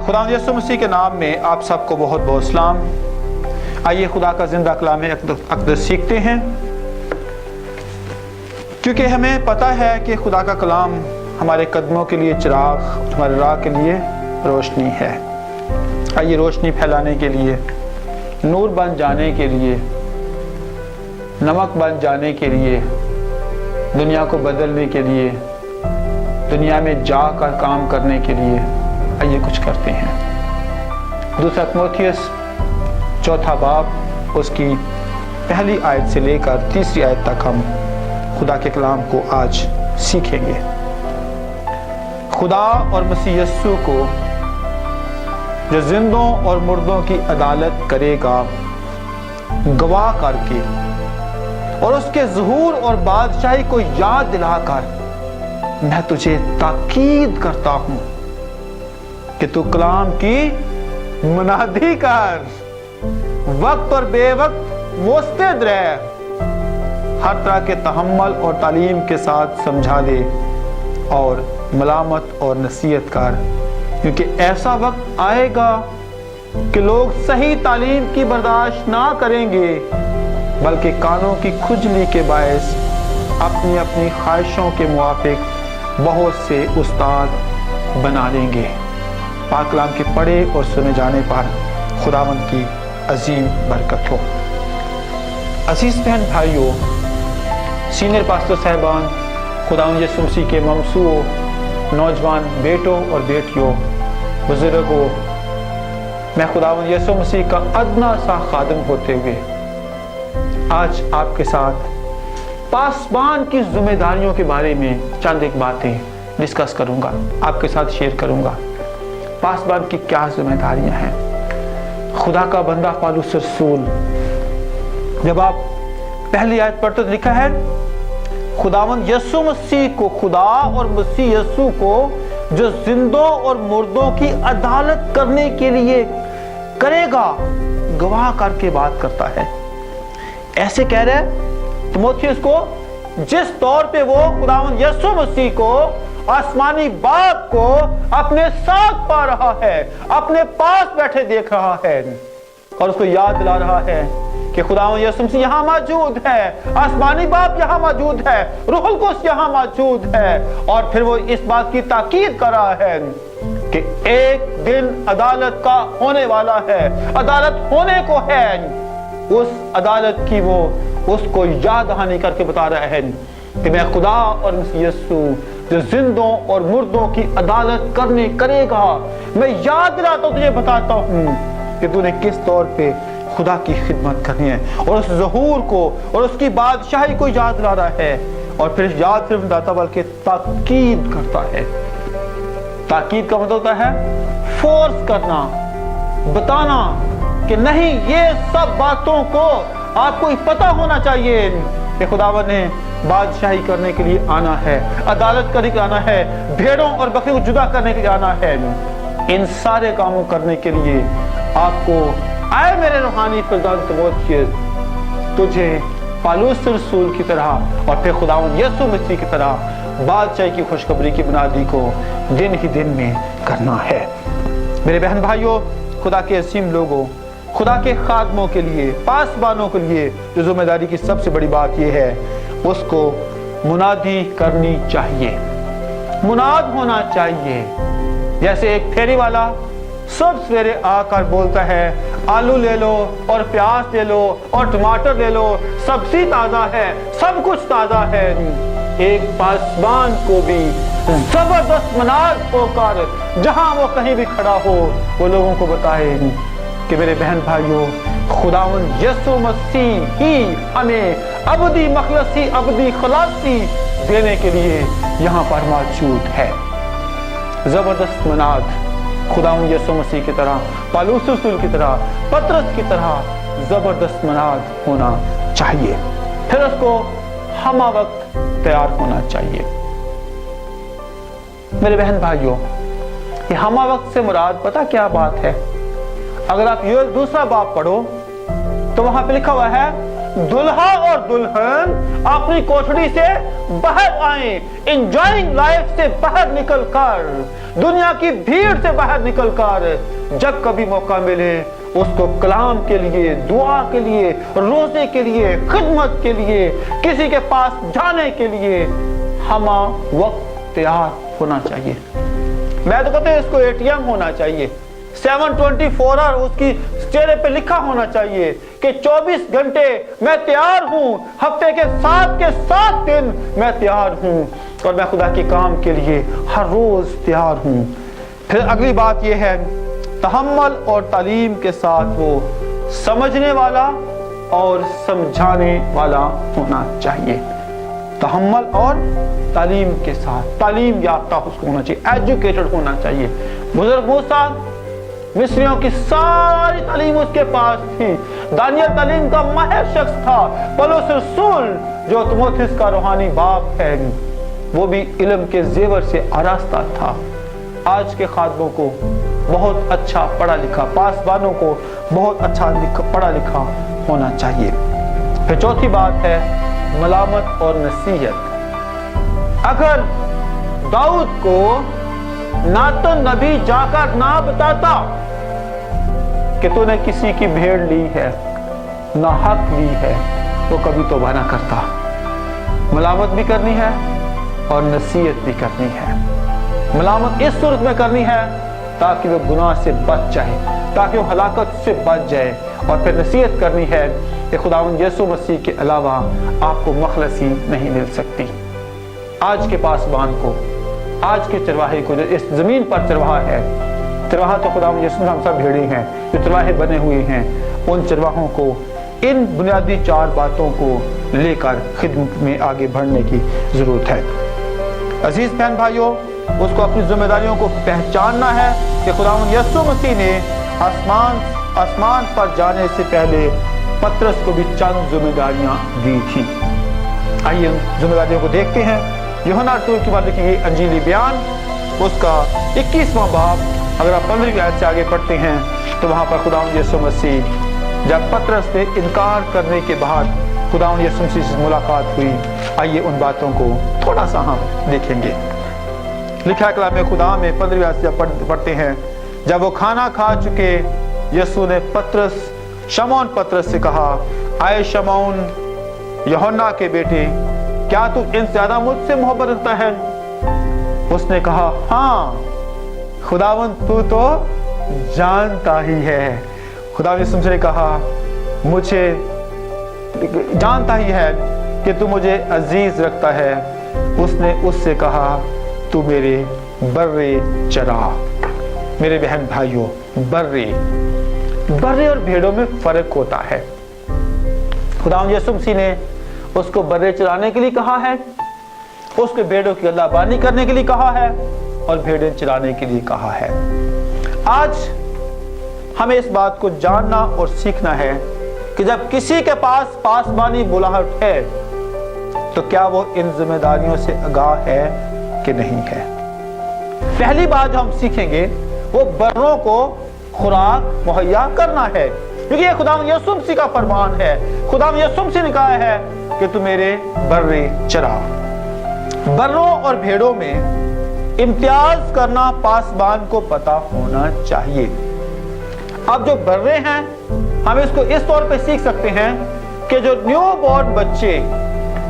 خدا یسوع مسیح کے نام میں آپ سب کو بہت بہت سلام۔ آئیے خدا کا زندہ کلام اقدس سیکھتے ہیں، کیونکہ ہمیں پتہ ہے کہ خدا کا کلام ہمارے قدموں کے لیے چراغ، ہمارے راہ کے لیے روشنی ہے۔ آئیے روشنی پھیلانے کے لیے، نور بن جانے کے لیے، نمک بن جانے کے لیے، دنیا کو بدلنے کے لیے، دنیا میں جا کر کام کرنے کے لیے آئیے کچھ کرتے ہیں۔ دوسرا تیموتھیوس چوتھا باب اس کی پہلی آیت سے لے کر تیسری آیت تک ہم خدا کے کلام کو آج سیکھیں گے۔ خدا اور مسیح یسوع کو جو زندوں اور مردوں کی عدالت کرے گا، گواہ کر کے اور اس کے ظہور اور بادشاہی کو یاد دلا کر میں تجھے تاکید کرتا ہوں کہ تو کلام کی منادی کر، وقت اور بے وقت مستعد رہ، ہر طرح کے تحمل اور تعلیم کے ساتھ سمجھا دے اور ملامت اور نصیحت کر، کیونکہ ایسا وقت آئے گا کہ لوگ صحیح تعلیم کی برداشت نہ کریں گے، بلکہ کانوں کی کھجلی کے باعث اپنی اپنی خواہشوں کے موافق بہت سے استاد بنا لیں گے۔ پاک کلام کے پڑھے اور سنے جانے پر خداوند کی عظیم برکت ہو۔ عزیز بہن بھائیوں، سینئر پاسٹر صاحبان، خداوند یسوع مسیح کے ممسوحوں، نوجوان بیٹوں اور بیٹیوں، بزرگوں، میں خداوند یسوع مسیح کا ادنا سا خادم ہوتے ہوئے آج آپ کے ساتھ پاسبان کی ذمہ داریوں کے بارے میں چند ایک باتیں ڈسکس کروں گا، آپ کے ساتھ شیئر کروں گا۔ پاسبان کی کیا ذمہ داریاں ہیں؟ خدا کا بندہ پالوس رسول، جب آپ پہلی آیت پڑھتے تو لکھا ہے خداوند یسوع مسیح کو، خدا اور مسیح یسوع کو جو زندوں اور مردوں کی عدالت کرنے کے لیے کرے گا، گواہ کر کے بات کرتا ہے۔ ایسے کہہ رہے تیموتھیوس کو، جس طور پہ وہ خداوند یسوع مسیح کو، آسمانی باپ کو اپنے ساتھ پا رہا ہے، اپنے پاس بیٹھے دیکھ رہا ہے اور اس کو یاد دلا رہا ہے کہ خداوند یسوع مسیح یہاں موجود ہے، آسمانی باپ یہاں موجود ہے، روح القدس یہاں موجود ہے، اور پھر وہ اس بات کی تاکید کر رہا ہے کہ ایک دن عدالت کا ہونے والا ہے، عدالت ہونے کو ہے۔ اس عدالت کی وہ اس کو یاد دہانی کر کے بتا رہا ہے کہ میں خدا اور مسیح یسوع جو زندوں اور مردوں کی عدالت کرے گا، میں یاد دلاتا ہوں، تجھے بتاتا ہوں کہ تو نے کس طور پہ خدا کی خدمت کرنی ہے، اور اس ظہور کو اور اس کی بادشاہی کو یاد دلا رہا ہے، اور پھر یاد صرف دلاتا بلکہ تاکید کرتا ہے۔ تاکید کا مطلب ہوتا ہے فورس کرنا، بتانا کہ نہیں، یہ سب باتوں کو آپ کو پتہ ہونا چاہیے کہ خداوند نے بادشاہی کرنے کے لیے آنا ہے، عدالت کرنے کے لیے آنا ہے، بھیڑوں اور بکری کو جدا کرنے کے لیے آنا ہے۔ ان سارے کاموں کرنے کے لیے آپ کو، اے میرے روحانی فرزند تیموتھیوس، تجھے پالوس رسول کی طرح اور پھر خداوند یسوع مسیح کی طرح بادشاہی کی خوشخبری کی بنیادی کو دن ہی دن میں کرنا ہے۔ میرے بہن بھائیوں، خدا کے عظیم لوگوں، خدا کے خادموں کے لیے، پاسبانوں کے لیے جو ذمہ داری کی سب سے بڑی بات یہ ہے، اس کو منادی کرنی چاہیے، مناد ہونا چاہیے۔ جیسے ایک پھیری والا صبح سویرے آ کر بولتا ہے آلو لے لو اور پیاز لے لو اور ٹماٹر لے لو، سبزی تازہ ہے، سب کچھ تازہ ہے۔ ایک پاسبان کو بھی زبردست مناد ہو کر جہاں وہ کہیں بھی کھڑا ہو، وہ لوگوں کو بتائے کہ میرے بہن بھائیوں، خداوند یسوع مسیح ہی ہمیں ابدی مخلصی، ابدی خلاصی دینے کے لیے یہاں پر موجود ہے۔ زبردست مناد خداوند یسوع مسیح کی طرح، پالوس رسول کی طرح، پطرس کی طرح زبردست مناد ہونا چاہیے، پھر اس کو ہمہ وقت تیار ہونا چاہیے۔ میرے بہن بھائیوں، یہ ہمہ وقت سے مراد پتہ کیا بات ہے؟ اگر آپ یہ دوسرا باب پڑھو تو وہاں پہ لکھا ہوا ہے दुल्हा और दुल्हन अपनी कोठरी से बाहर आए, एंजॉयिंग लाइफ से बाहर निकलकर, दुनिया की भीड़ से बाहर निकलकर, जब कभी मौका मिले उसको कलाम के लिए, दुआ के लिए, रोजे के लिए, खिदमत के लिए, किसी के पास जाने के लिए हम वक्त तैयार होना चाहिए। मैं तो कहते हैं इसको एटीएम होना चाहिए, 724 आवर उसकी चेहरे पे लिखा होना चाहिए कि 24 घंटे मैं तैयार हूं, हफ्ते के 7 दिन मैं तैयार हूं और मैं खुदा के काम के लिए हर रोज तैयार हूं। फिर अगली बात यह है, तहम्मुल और तालीम के साथ वो समझने वाला और समझाने वाला होना चाहिए। तहम्मुल और तालीम के साथ, तालीम याफ्ता उसको होना चाहिए, एजुकेटेड होना चाहिए। बुजुर्ग मूसा, मिस्रियों की सारी तालीम उसके पास थी। दानियल तालीम का माहिर शख्स था। पौलुस रसूल जो तीमुथियुस का रूहानी बाप है, वो भी इल्म के जेवर से आरास्ता था। आज के खादमों को बहुत अच्छा पढ़ा लिखा, पासबानों को बहुत अच्छा पढ़ा लिखा होना चाहिए। फिर चौथी बात है मलामत और नसीहत। अगर दाऊद को नातन नबी जाकर ना बताता कि तूने किसी की भेड़ ली है, ना हक ली है, तो कभी तौबा ना करता। मलामत भी करनी है और नसीहत भी करनी है। मलामत इस सूरत में करनी है ताकि वो गुनाह से बच जाए, ताकि वो हलाकत से बच जाए, और फिर नसीहत करनी है कि खुदावंद यीशु मसीह के अलावा आपको मखलसी नहीं मिल सकती। आज के पासबान को, आज के चरवाहे को, जो इस जमीन पर चरवाहा है, चरवाहा तो खुदावंद यीशु हम सब भेड़े हैं जो चरवाहे बने हुए हैं, उन चरवाहों को इन बुनियादी 4 बातों को लेकर खिदमत में आगे बढ़ने की जरूरत है। अजीज बहन भाइयों, उसको अपनी जिम्मेदारियों को पहचानना है कि खुदावंद यीशु मसीह ने आसमान पर जाने से पहले पतरस को भी चंद जिम्मेदारियां दी थी। आइए उन जिम्मेदारियों को देखते हैं। यूहन्ना रसूल की बात लिखी गई अंजीली बयान, उसका 21वां बाब, अगर आप 15वीं आयत से आगे पढ़ते हैं तो वहां पर खुदावंद यीशु मसीह, जब पतरस ने इनकार करने के बाद खुदावंद यीशु मसीह से मुलाकात हुई, आइए उन बातों को थोड़ा सा हम देखेंगे। लिखा कलाम खुदा में 15वीं आयत से पढ़ते हैं, जब वो खाना खा चुके यीशु ने शमौन पतरस से कहा, आए शमौन यूहन्ना के बेटे, क्या तू इनसे ज्यादा मुझसे मोहब्बत रखता है? उसने कहा, हाँ खुदावंद तू तो जानता ही है। खुदावंद यीशु मसीह ने कहा, मुझे जानता ही है कि तू मुझे अजीज रखता है। उसने उससे कहा, तू मेरे बर्रे चरा। मेरे बहन भाइयों, बर्रे और भेड़ों में फर्क होता है। खुदावंद यीशु मसीह ने उसको बर्रे चराने के लिए कहा है, उसके भेड़ों की अल्लाहबानी करने के लिए कहा है और भेड़ें चराने के लिए कहा है। आज हमें इस बात को जानना और सीखना है कि जब किसी के पास पासबानी बुलाहट है तो क्या वो इन जिम्मेदारियों से आगाह है कि नहीं है। पहली बात जो हम सीखेंगे वो बर्रों को खुराक मुहैया करना है, क्योंकि ये खुदावंद यीशु मसीह का फरमान है। खुदावंद यीशु मसीह ने कहा है कि तू मेरे बर्रे चरा। बर्रों और भेड़ों में इम्तियाज करना पासबान को पता होना चाहिए। अब जो बर्रे हैं, हम इसको इस तौर पे सीख सकते हैं कि जो न्यू बॉर्न बच्चे,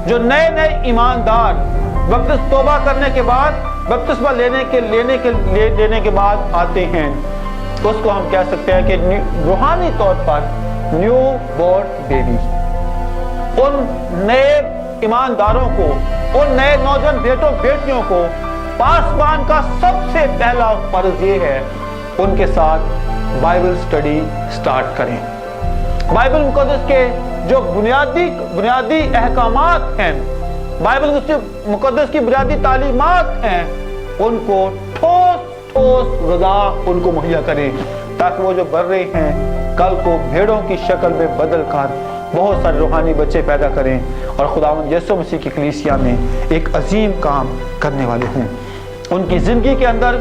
जो नए नए ईमानदार बपतिस्मा तौबा करने के बाद, बपतिस्मा लेने के बाद आते हैं, तो उसको हम कह सकते हैं कि रूहानी तौर पर न्यू बॉर्न बेबी। उन नए ईमानदारों को, उन नए नौजवान बेटियों को पासबान का सबसे पहला फर्ज ये है, उनके साथ बाइबल स्टडी स्टार्ट करें। बाइबल मुकद्दस के जो बुनियादी अहकामात हैं, बाइबल मुकद्दस की बुनियादी तालीमात हैं, उनको ठोस ग़िज़ा उनको मुहैया करें, ताकि वो जो बर्रे हैं कल को भेड़ों की शक्ल में बदल कर बहुत सारे रूहानी बच्चे पैदा करें और खुदावंद यीशु मसीह की कलीसिया में एक अजीम काम करने वाले हों। उनकी जिंदगी के अंदर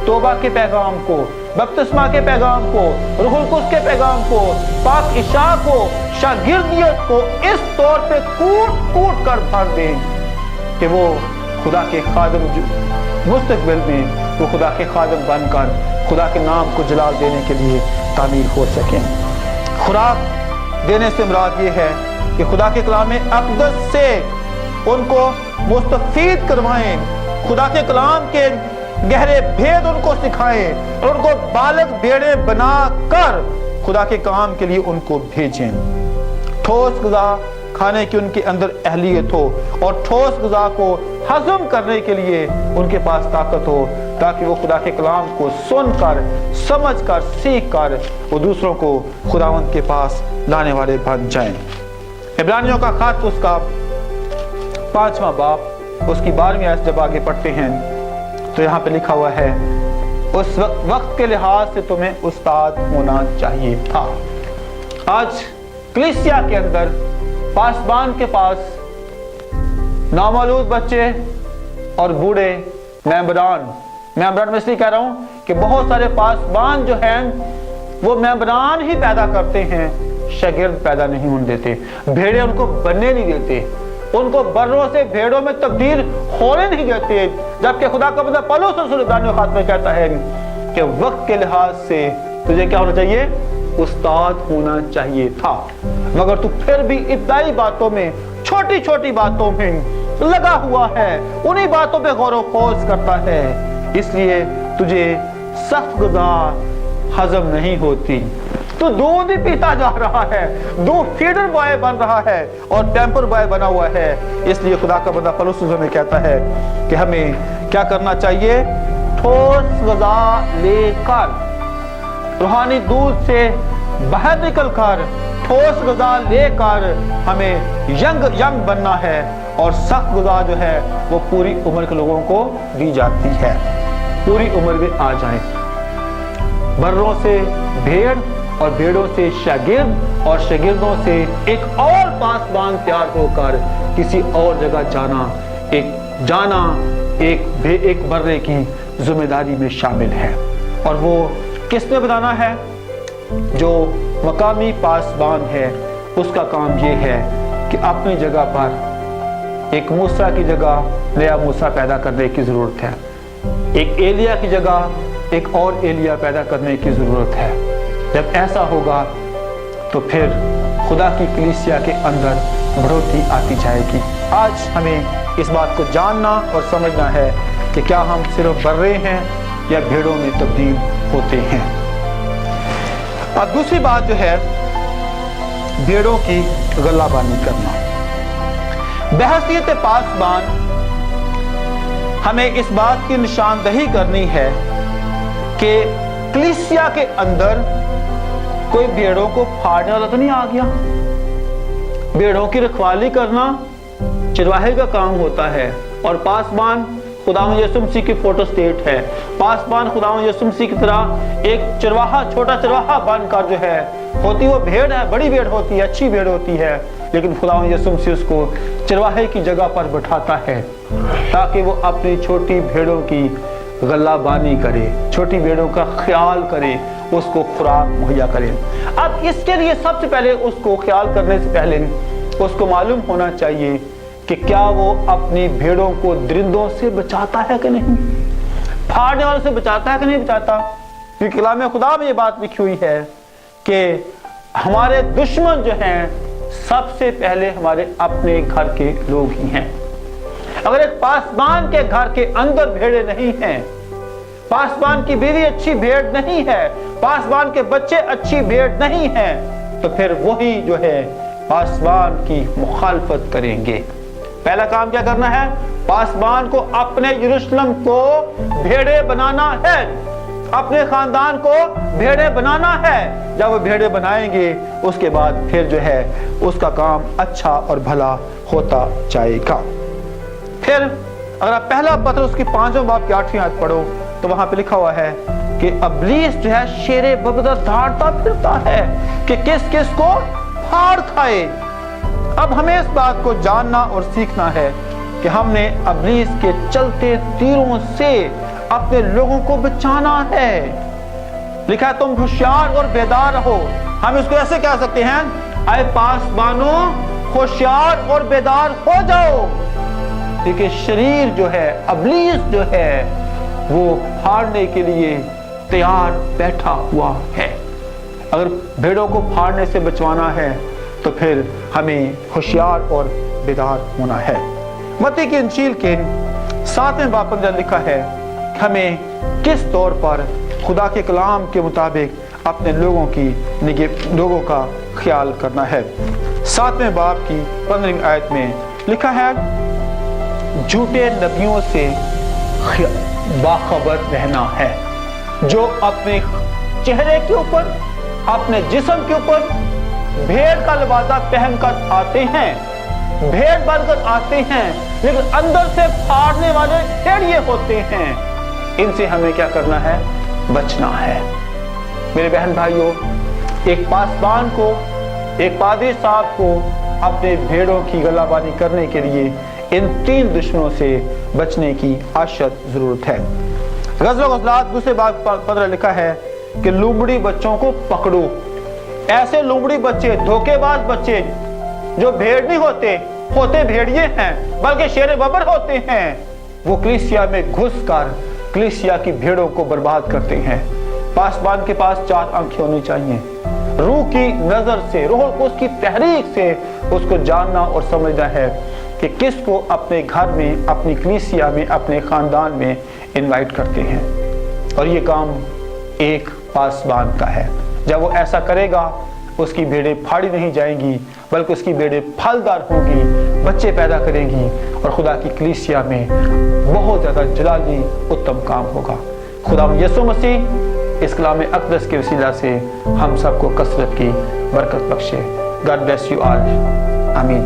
तौबा के पैगाम को, बपतिस्मा के पैगाम को, रूहुल कुद्स के पैगाम को, पाक इशा को, शागिर्दियत को इस तौर पे कूट कर भर दें कि वो खुदा के खादिम मुस्तकबिल में वो खुदा के खादिम बनकर खुदा के नाम को जलाल देने के लिए तामीर हो सकें। खुराक देने से मुराद ये है कि खुदा के कलाम अक़दस से उनको मुस्तफ़ीद करवाएं, खुदा के कलाम के गहरे भेद उनको सिखाएं और उनको बालग भेड़े बना कर खुदा के काम के लिए उनको भेजें। ठोस ग़िज़ा खाने की उनके अंदर अहलियत हो और ठोस ग़िज़ा को हज़म करने के लिए उनके पास ताकत हो, ताकि वो खुदा के कलाम को सुनकर, समझकर, सीख कर वो दूसरों को खुदावंद के पास लाने वाले बन जाएं। इब्रानियों का खत उसका 5वां बाब उसकी 12वीं आयत जब आगे पढ़ते हैं तो यहाँ पे लिखा हुआ है, उस वक्त के लिहाज से तुम्हें उस्ताद होना चाहिए था। आज कलीसिया के अंदर पासबान के पास नामालूद बच्चे और बूढ़े मेंबरान में इसलिए कह रहा हूं कि बहुत सारे पासबान जो हैं वो मेंबरान ही पैदा करते हैं, शागिर्द पैदा नहीं होने देते, भेड़े उनको बनने नहीं देते, उनको बर्रों से भेड़ों में तब्दील होने नहीं देते। जबकि खुदा का बंदा पौलुस रसूल इब्रानियों खात में कहता है कि वक्त के लिहाज से तुझे क्या होना चाहिए, उस्ताद होना चाहिए था, मगर तू फिर भी इब्तदाई बातों में, छोटी छोटी बातों में लगा हुआ है, उन्हीं बातों पे गौर खोज करता है, इसलिए तुझे सख्त ग़िज़ा हजम नहीं होती। तो दूध ही पीता जा रहा है, दूध फीडर बॉय बन रहा है और टेम्पर बॉय बना हुआ है। इसलिए खुदा का बंदा पौलुस में कहता है कि हमें क्या करना चाहिए, ठोस ग़िज़ा लेकर, रूहानी दूध से बाहर निकलकर ठोस ग़िज़ा लेकर हमें यंग बनना है, और सख्त ग़िज़ा जो है वो पूरी उम्र के लोगों को दी जाती है, पूरी उम्र में आ जाए। बर्रों से भेड़ और भेड़ों से शागिर्द और शागिर्दों से एक और पासबान तैयार होकर किसी और जगह जाना एक बर्रे की जिम्मेदारी में शामिल है। और वो किसने बनाना है, जो मकामी पासबान है, उसका काम ये है कि अपनी जगह पर एक मूसा की जगह नया मूसा पैदा करने की जरूरत है, एक एलिया की जगह एक और एलिया पैदा करने की जरूरत है। जब ऐसा होगा तो फिर खुदा की कलीसिया के अंदर बढ़ोतरी आती जाएगी। आज हमें इस बात को जानना और समझना है कि क्या हम सिर्फ बर्रे हैं या भेड़ों में तब्दील होते हैं। अब दूसरी बात जो है, भेड़ों की गल्लाबानी करना। बहसीयत पासबान हमें इस बात की निशानदही करनी है कि कलीसिया के अंदर कोई भेड़ों को फाड़ने वाला तो नहीं आ गया। भेड़ों की रखवाली करना चरवाहे का काम होता है, और पासबान खुदावंद यीशु मसीह की फोटो स्टेट है। पासबान खुदावंद यीशु मसीह की तरह एक चरवाहा, छोटा चरवाहा बनकर जो है होती, वो भेड़ है, बड़ी भेड़ होती है, अच्छी भेड़ होती है, लेकिन खुदावंद यीशु मसीह उसको चरवाहे की जगह पर बैठाता है ताकि वो अपनी छोटी भेड़ों की गल्लाबानी करे, छोटी भेड़ों का ख्याल करे, उसको खुराक मुहैया करे। अब इसके लिए सबसे पहले उसको ख्याल करने से पहले उसको मालूम होना चाहिए कि क्या वो अपनी भेड़ों को दरिंदों से बचाता है कि नहीं, फाड़ने वालों से बचाता है कि नहीं बचाता। क्योंकि कलाम खुदा में ये बात लिखी हुई है कि हमारे दुश्मन जो हैं सबसे पहले हमारे अपने घर के लोग ही हैं। अगर एक पासबान के घर के अंदर भेड़े नहीं हैं, पासबान की बीवी अच्छी भेड़ नहीं है, पासबान के बच्चे अच्छी भेड़ नहीं हैं, तो फिर वही जो है पासबान की मुखालफत करेंगे। पहला काम क्या करना है, पासबान को अपने यरूशलेम को भेड़े बनाना है, अपने खानदान को भेड़े बनाना है। जब वो भेड़े बनाएंगे उसके बाद फिर जो है उसका काम अच्छा और भला होता जाएगा। फिर अगर आप पहला पत्रस की 5वें बाब की 8वीं आयत पढ़ो तो वहां पे लिखा हुआ है कि इब्लीस जो है शेरे बबदा दौड़ता फिरता है कि किस किस को फाड़ खाए। अब हमें इस बात को जानना और सीखना है कि हमने इब्लीस के चलते तीरों से अपने लोगों को बचाना है। लिखा है तुम होशियार और बेदार रहो। हम इसको ऐसे कह सकते हैं, ऐ पासबानों होशियार और बेदार हो जाओ, क्योंकि शरीर जो है, इब्लीस जो है, वो फाड़ने के लिए तैयार बैठा हुआ है। अगर भेड़ों को फाड़ने से बचवाना है तो फिर हमें होशियार और बेदार होना है। मत्ती की इंजील के 7वें बाब के अंदर लिखा है कि हमें किस तौर पर खुदा के कलाम के मुताबिक अपने लोगों का ख्याल करना है। 7वें बाब की 15वीं आयत में लिखा है, झूठे नबियों से बाखबर रहना है, जो अपने चेहरे के ऊपर, अपने जिस्म के ऊपर भेड़ का लिबासा पहनकर आते हैं, भेड़ बनकर आते हैं, लेकिन अंदर से फाड़ने वाले भेड़िए होते हैं। इनसे हमें क्या करना है? बचना है। मेरे बहन भाइयों, एक पासबान को, एक पादरी साहब को अपने भेड़ों की गलाबानी करने के लिए इन 3 दुश्मनों से बचने की अशद जरूरत है। गज़ल-ओ-ग़ज़लात दूसरे बाब 15 लिखा है कि लोमड़ी बच्चों को पकड़ो। ऐसे लोमड़ी बच्चे, धोखेबाज बच्चे जो भेड़ नहीं होते भेड़िए हैं, बल्कि शेर बबर होते हैं, वो कलीसिया में घुसकर कलीसिया की भेड़ों को बर्बाद करते हैं। पासबान के पास 4 आंखें होनी चाहिए, रूह की नजर से, रूह को उसकी तहरीक से उसको जानना और समझना है कि किसको अपने घर में, अपनी कलीसिया में, अपने खानदान में इनवाइट करते हैं। और ये काम एक पासबान का है। जब वो ऐसा करेगा, उसकी भेड़ें फाड़ी नहीं जाएंगी, बल्कि उसकी भेड़ें फलदार होंगी, बच्चे पैदा करेंगी और खुदा की कलीसिया में बहुत ज़्यादा जलाली उत्तम काम होगा। खुदा यीशु मसीह इस कलाम अक़दस के वसीला से हम सबको कसरत की बरकत बख्शे। God bless you all. आमीन।